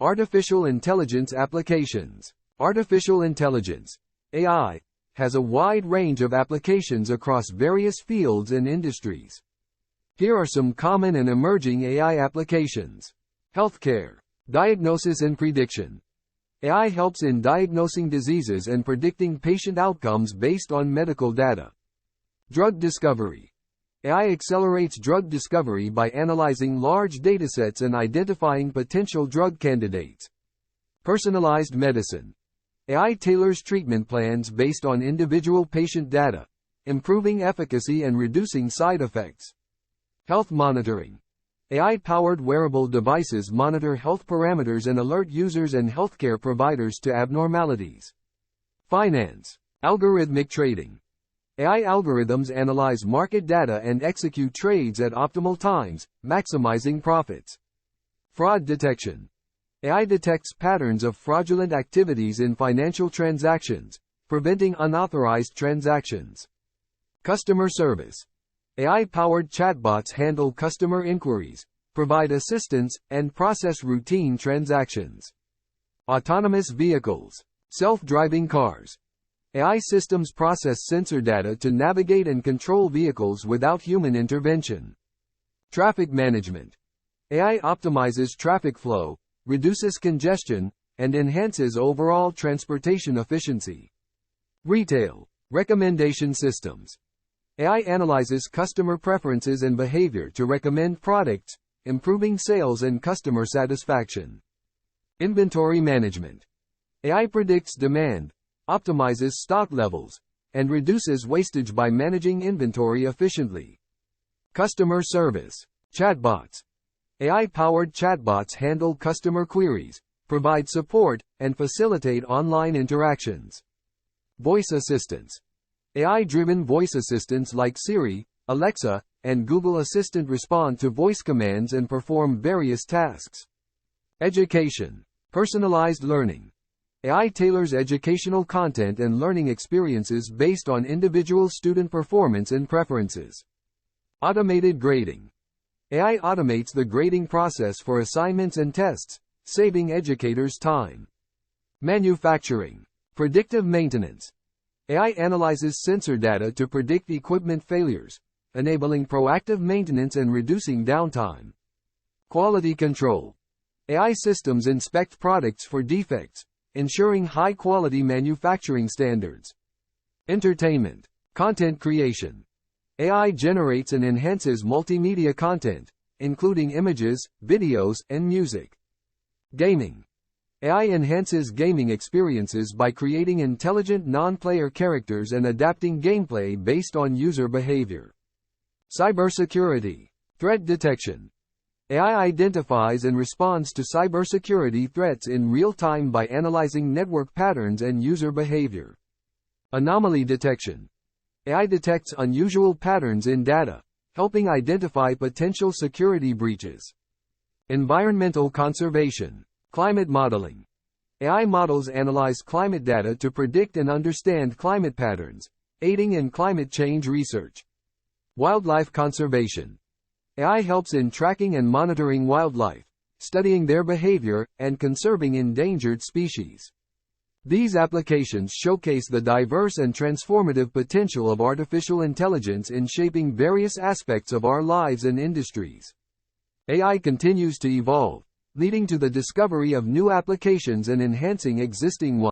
Artificial intelligence applications. Artificial intelligence, AI, has a wide range of applications across various fields and industries. Here are some common and emerging AI applications. Healthcare. Diagnosis and prediction. AI helps in diagnosing diseases and predicting patient outcomes based on medical data. Drug discovery. AI accelerates drug discovery by analyzing large datasets and identifying potential drug candidates. Personalized medicine. AI tailors treatment plans based on individual patient data, improving efficacy and reducing side effects. Health monitoring. AI-powered wearable devices monitor health parameters and alert users and healthcare providers to abnormalities. Finance. Algorithmic trading. AI algorithms analyze market data and execute trades at optimal times, maximizing profits. Fraud detection. AI detects patterns of fraudulent activities in financial transactions, preventing unauthorized transactions. Customer service. AI-powered chatbots handle customer inquiries, provide assistance, and process routine transactions. Autonomous vehicles. Self-driving cars. AI systems process sensor data to navigate and control vehicles without human intervention. Traffic management. AI optimizes traffic flow, reduces congestion, and enhances overall transportation efficiency. Retail. Recommendation systems. AI analyzes customer preferences and behavior to recommend products, improving sales and customer satisfaction. Inventory management. AI predicts demand, optimizes stock levels, and reduces wastage by managing inventory efficiently. Customer service. Chatbots. AI-powered chatbots handle customer queries, provide support, and facilitate online interactions. Voice assistants. AI-driven voice assistants like Siri, Alexa, and Google Assistant respond to voice commands and perform various tasks. Education. Personalized learning. AI tailors educational content and learning experiences based on individual student performance and preferences. Automated grading. AI automates the grading process for assignments and tests, saving educators time. Manufacturing. Predictive maintenance. AI analyzes sensor data to predict equipment failures, enabling proactive maintenance and reducing downtime. Quality control. AI systems inspect products for defects, ensuring high-quality manufacturing standards. Entertainment. Content creation. AI generates and enhances multimedia content, including images, videos, and music. Gaming. AI enhances gaming experiences by creating intelligent non-player characters and adapting gameplay based on user behavior. Cybersecurity. Threat detection. AI identifies and responds to cybersecurity threats in real time by analyzing network patterns and user behavior. Anomaly detection. AI detects unusual patterns in data, helping identify potential security breaches. Environmental conservation. Climate modeling. AI models analyze climate data to predict and understand climate patterns, aiding in climate change research. Wildlife conservation. AI helps in tracking and monitoring wildlife, studying their behavior, and conserving endangered species. These applications showcase the diverse and transformative potential of artificial intelligence in shaping various aspects of our lives and industries. AI continues to evolve, leading to the discovery of new applications and enhancing existing ones.